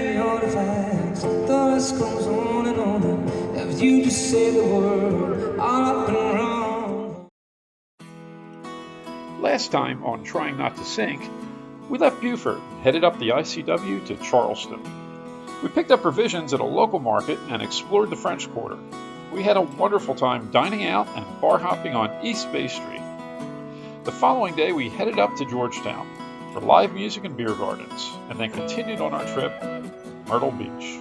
any artifacts. The list goes on and on. If you just say the word, I'll up and run. Last time on Trying Not to Sink, we left Beaufort, headed up the ICW to Charleston. We picked up provisions at a local market and explored the French Quarter. We had a wonderful time dining out and bar hopping on East Bay Street. The following day, we headed up to Georgetown for live music and beer gardens, and then continued on our trip, Myrtle Beach.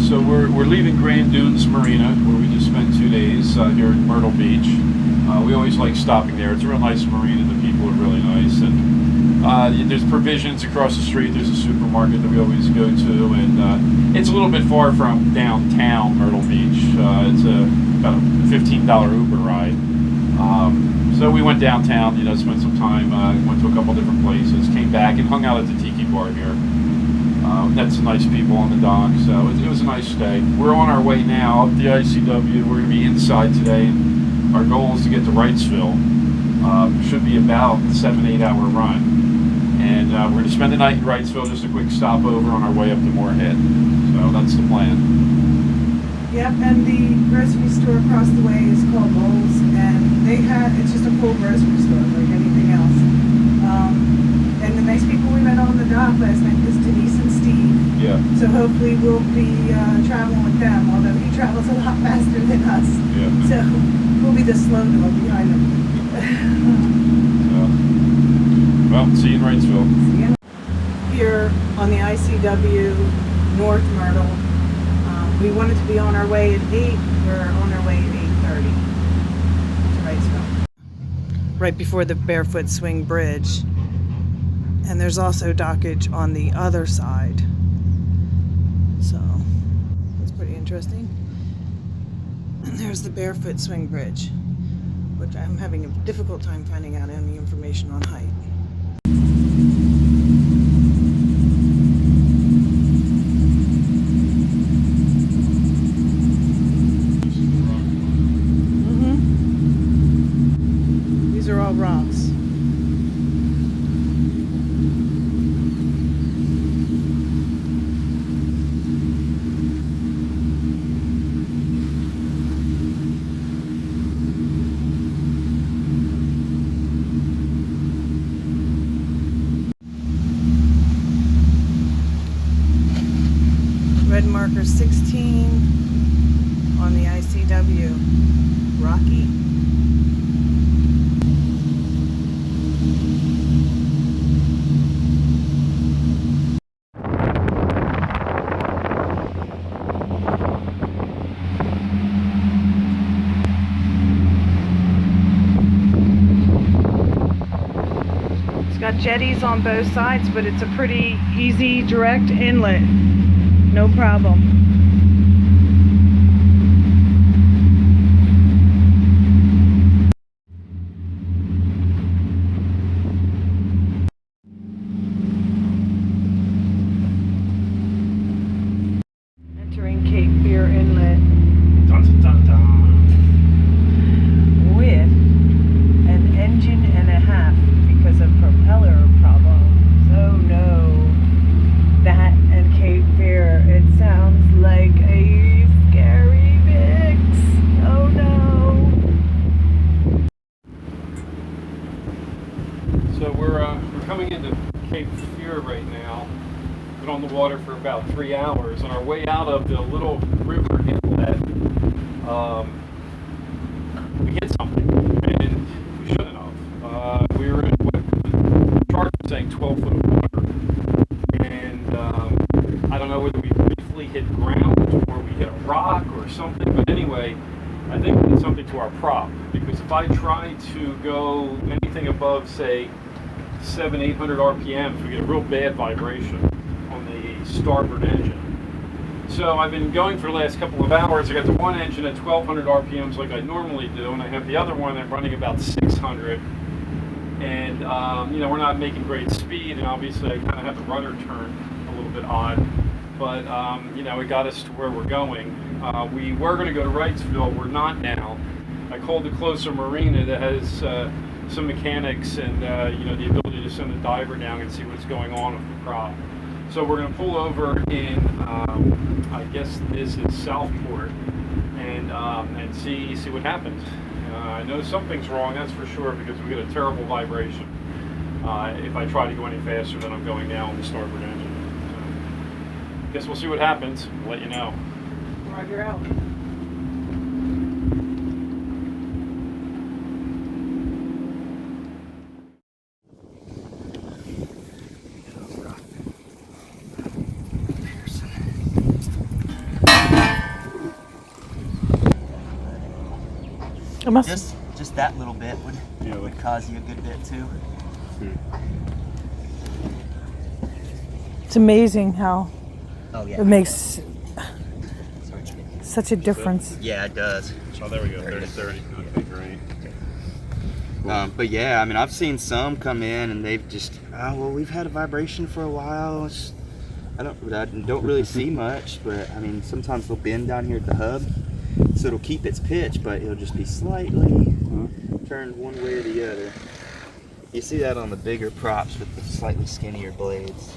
So we're leaving Grand Dunes Marina, where we just spent 2 days here at Myrtle Beach. We always like stopping there. It's a real nice marina. The people are really nice, and there's provisions across the street. There's a supermarket that we always go to, and it's a little bit far from downtown Myrtle Beach. It's about a $15 Uber ride. So we went downtown, spent some time, went to a couple different places, came back and hung out at the Tiki Bar here. Met some nice people on the dock, so it was a nice stay. We're on our way now up the ICW. We're going to be inside today. Our goal is to get to Wrightsville. Should be about a 7-8 hour run. And we're going to spend the night in Wrightsville, just a quick stopover on our way up to Moorhead. So that's the plan. Yep, and the grocery store across the way is called Bowles, and it's just a full grocery store like anything else. And the nice people we met on the dock last night was Denise and Steve. Yeah. So hopefully we'll be traveling with them, although he travels a lot faster than us. Yeah. So we'll be the slow dog behind him. Well, see you in Wrightsville. See ya. Here on the ICW North Myrtle. We wanted to be on our way at 8. We're on our way at 8:30 to Wrightsville. Right before the Barefoot Swing Bridge. And there's also dockage on the other side. So that's pretty interesting. And there's the Barefoot Swing Bridge, which I'm having a difficult time finding out any information on height. These are all rocks. Red marker 16 on the ICW. Rocky. It's got jetties on both sides, but it's a pretty easy, direct inlet. No problem. Entering Cape Fear Inlet. Dun, dun, dun, dun. With an engine and a half because of propeller problems. Oh no. That and Cape Fear, it sounds like a scary mix. Oh no. So we're coming into Cape Fear right now. Been on the water for about 3 hours. On our way out of the Little River Inlet, we hit something, and think we need something to our prop, because if I try to go anything above, say, 700-800 RPMs, we get a real bad vibration on the starboard engine. So I've been going for the last couple of hours. I got the one engine at 1200 RPMs like I normally do, and I have the other one that's running about 600. And you know, we're not making great speed, and obviously I kind of have the rudder turned a little bit odd. But you know, it got us to where we're going. We were going to go to Wrightsville. We're not now. I called the closer marina that has some mechanics and you know, the ability to send a diver down and see what's going on with the prop. So we're going to pull over in, I guess this is Southport, and see what happens. I know something's wrong, that's for sure, because we get a terrible vibration if I try to go any faster than I'm going now on the starboard engine. So, guess we'll see what happens. We'll let you know. Roger out. Just that little bit would cause you a good bit too. It's amazing how it makes Sorry. such a difference. Yeah, it does. Oh, there we go. 30-30. Okay, great. But yeah, I mean, I've seen some come in and they've just, well, we've had a vibration for a while. I don't really see much, but I mean, sometimes they'll bend down here at the hub, so it'll keep its pitch, but it'll just be slightly turned one way or the other. You see that on the bigger props with the slightly skinnier blades.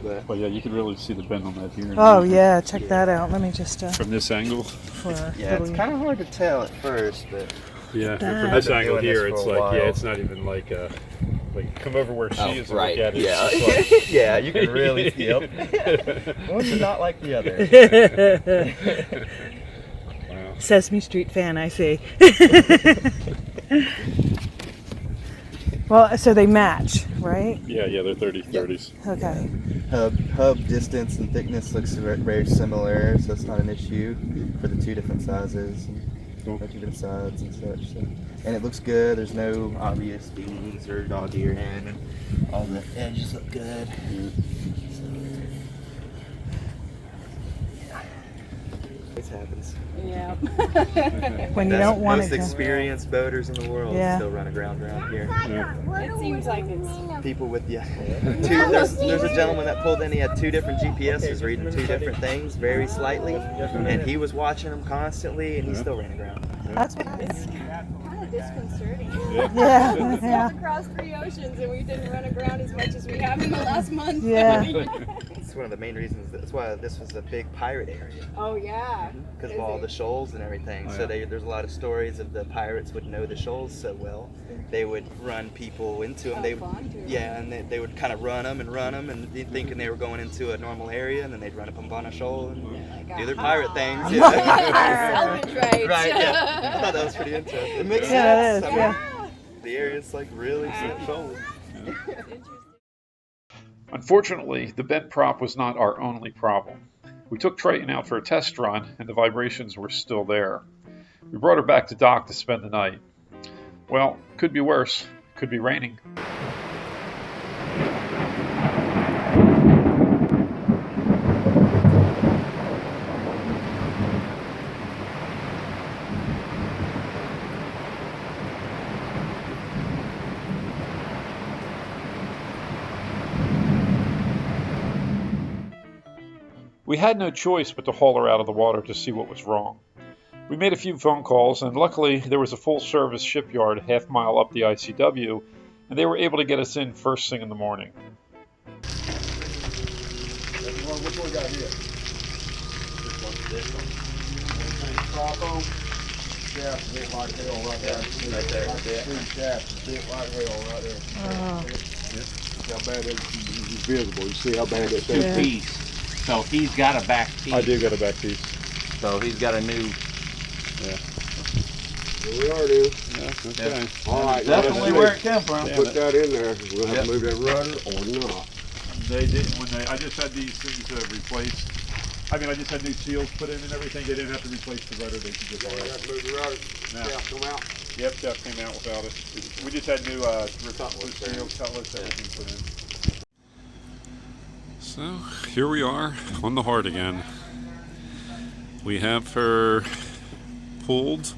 But yeah, you can really see the bend on that here. Oh yeah, check that out. Let me just From this angle? yeah, it's kind of hard to tell at first, but Yeah, that. from this angle Doing here, this it's for a like, yeah, while. it's not even like come over where she is and right. look at it. Yeah. It's just Yeah, you can really yep. One's not like the other. wow. Sesame Street fan, I see. Well, so they match, right? Yeah, they're 30-30s. Okay. Hub distance and thickness looks very similar, so it's not an issue for the two different sizes, and two different sides and such. So. And it looks good. There's no obvious beams or dog ear head, and all the edges look good. So, yeah, it happens. Yeah. When you don't want most it to. experienced boaters in the world Yeah. still run aground around here. It seems like it's People with there's a gentleman that pulled in. He had two different GPSs reading two different things very slightly, and he was watching them constantly, and he still ran aground. That's what kind of disconcerting. yeah. Across 3 oceans, and we didn't run aground as much as we have in the last month. Yeah. It's one of the main reasons. That's why this was a big pirate area, Oh yeah. because of all the shoals and everything. So there's a lot of stories of the pirates would know the shoals so well, they would run people into them. And they would kind of run them and thinking they were going into a normal area, and then they'd run up on a shoal and do their pirate things. Salvage rights. Right, yeah. I thought that was pretty interesting. It makes Yeah, sense. it is, I mean, yeah. The area's like really shoals. Unfortunately, the bent prop was not our only problem. We took Triton out for a test run, and the vibrations were still there. We brought her back to dock to spend the night. Well, could be worse. Could be raining. We had no choice but to haul her out of the water to see what was wrong. We made a few phone calls, and luckily there was a full-service shipyard a half-mile up the ICW, and they were able to get us in first thing in the morning. Which one we got here? This one. Propo. Shaft bit like hell right there. Right there. Like two shafts bit like hell right there. See how bad it's visible. You see how bad it's Yeah. Piece. So he's got a back piece. I do got a back piece. So he's got a new. Here we are, dude. Yeah, okay. All right, Definitely where it came from. Put that in there. We'll have to move that rudder or not. They didn't when I just had these things replaced, I mean, I just had new seals put in and everything. They didn't have to replace the rudder. They could just Yeah, you have to move the rudder. Yeah. Shaft come out. Yep, Jeff came out without it. We just had new seals, cutlets, everything put in. So here we are on the Heart again. We have her pulled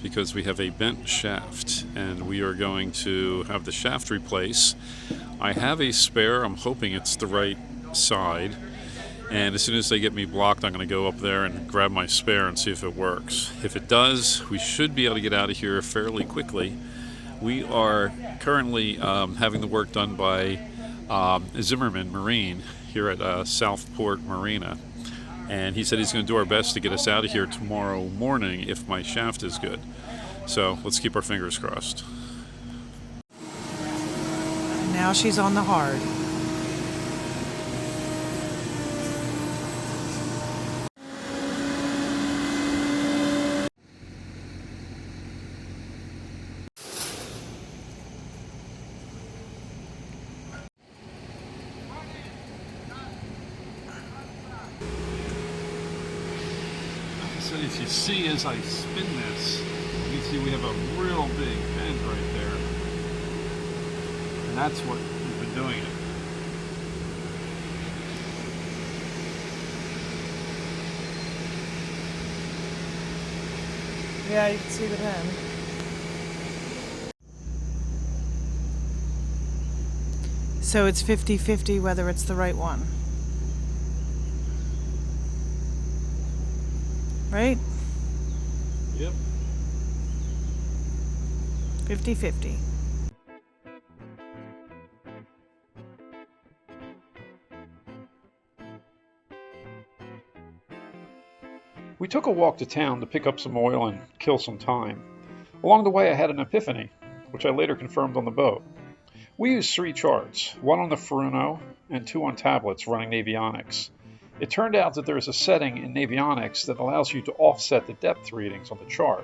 because we have a bent shaft, and we are going to have the shaft replaced. I have a spare. I'm hoping it's the right side. And as soon as they get me blocked, I'm going to go up there and grab my spare and see if it works. If it does, we should be able to get out of here fairly quickly. We are currently having the work done by Zimmerman Marine here at Southport Marina. And he said he's going to do our best to get us out of here tomorrow morning if my shaft is good. So let's keep our fingers crossed. Now she's on the hard. So as you see, as I spin this, you can see we have a real big bend right there. And that's what has been doing it. Yeah, you can see the bend. So it's 50-50 whether it's the right one. Right? Yep. 50-50. We took a walk to town to pick up some oil and kill some time. Along the way I had an epiphany, which I later confirmed on the boat. We used 3 charts, 1 on the Furuno and 2 on tablets running Navionics. It turned out that there is a setting in Navionics that allows you to offset the depth readings on the chart.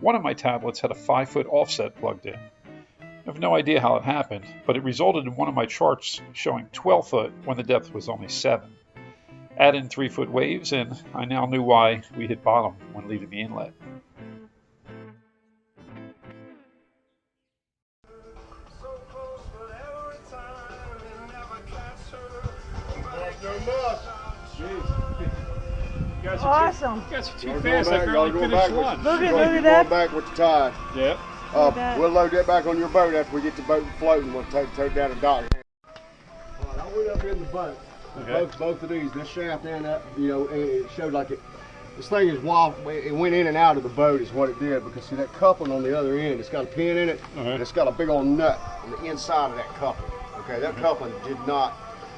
One of my tablets had a 5-foot offset plugged in. I have no idea how it happened, but it resulted in one of my charts showing 12 foot when the depth was only 7. Add in 3-foot waves, and I now knew why we hit bottom when leaving the inlet. Awesome. You guys are too fast. I barely finished one. Look at Going that. back with the tide. Yep. that. We'll load that back on your boat after we get the boat floating. We'll take it down to dock. All right, I went up in the boat. Okay. Both of these, this shaft and that, and it showed like this thing is wild. It went in and out of the boat is what it did, because see that coupling on the other end, it's got a pin in it, and it's got a big old nut on the inside of that coupling. Okay, that coupling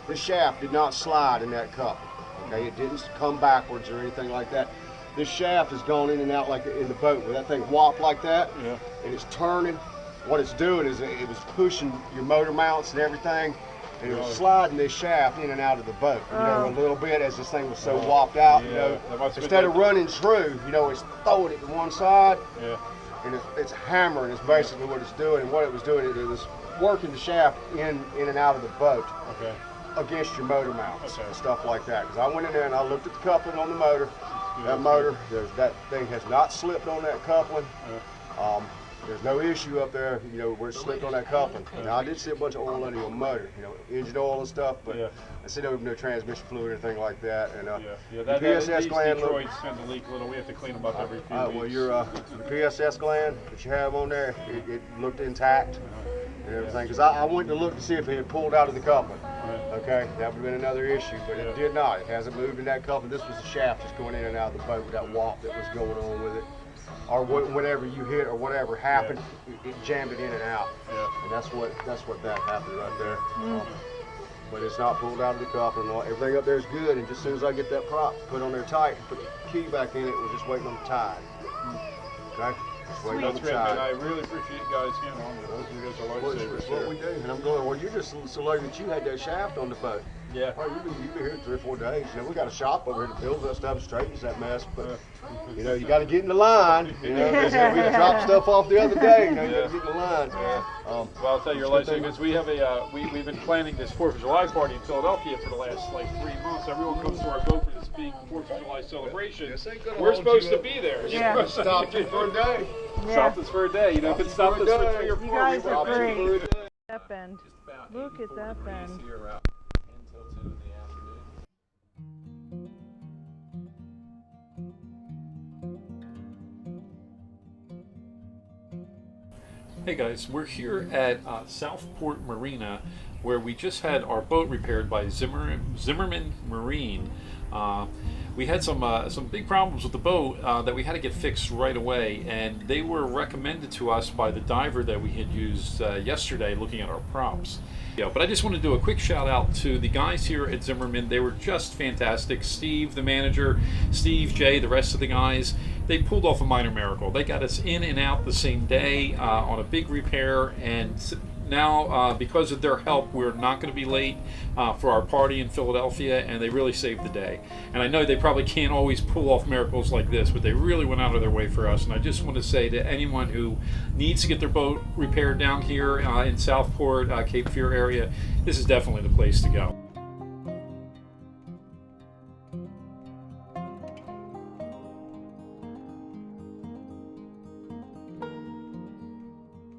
this shaft did not slide in that coupling. Okay, it didn't come backwards or anything like that. This shaft has gone in and out like in the boat where that thing whopped like that, and it's turning. What it's doing is it was pushing your motor mounts and everything, and it was sliding this shaft in and out of the boat, a little bit as this thing was so whopped out. Instead of running true, it's throwing it to one side, and it's hammering is basically what it's doing. And what it was doing, it was working the shaft in and out of the boat against your motor mounts and stuff like that. Because I went in there and I looked at the coupling on the motor. That motor, that thing has not slipped on that coupling. There's no issue up there, where it slipped on that coupling. Now, I did see a bunch of oil under your motor, engine oil and stuff, but I see no transmission fluid or anything like that. And that PSS gland Detroit tend to leak a little. We have to clean them up every few weeks. Well, your PSS gland that you have on there, it looked intact and everything. Because I went to look to see if it had pulled out of the coupling. Okay, that would have been another issue, but it did not. It hasn't moved in that coupling. This was the shaft just going in and out of the boat with that wop that was going on with it. Or whatever you hit or whatever happened, it jammed it in and out. And that's what that happened right there. But it's not pulled out of the coupling. Everything up there is good, and just as soon as I get that prop put on there tight and put the key back in it, we're just waiting on the tide. Okay? Just waiting on the tide. I really appreciate you guys getting on with those. You guys are lifesavers. That's what we do. And I'm going, well, you're just so lucky that you had that shaft on the boat. Yeah. Well, you've been here 3 or 4 days. You know, we got a shop over here that builds that stuff, straightens that mess. But you know, you got to get in the line. You know, we dropped stuff off the other day. You know, you got to get in the line. Well, I'll tell you, your license, because we have a we've been planning this 4th of July party in Philadelphia for the last like 3 months. Everyone comes to our boat for this big 4th of July celebration. We're supposed to be there. Yeah. Stopped it for a day. Stopped us for a day. You know, if it stopped us for 3 or 4, You guys we are would great. for a day. That bend. Look at that bend. Until 2 in the afternoon. Hey guys, we're here at Southport Marina, where we just had our boat repaired by Zimmerman Marine. We had some big problems with the boat that we had to get fixed right away, and they were recommended to us by the diver that we had used yesterday looking at our props. Yeah, but I just want to do a quick shout out to the guys here at Zimmerman. They were just fantastic. Steve, the manager, Steve, Jay, the rest of the guys, they pulled off a minor miracle. They got us in and out the same day on a big repair, and now because of their help, we're not going to be late for our party in Philadelphia, and they really saved the day. And I know they probably can't always pull off miracles like this, but they really went out of their way for us. And I just want to say to anyone who needs to get their boat repaired down here in Southport, Cape Fear area, this is definitely the place to go.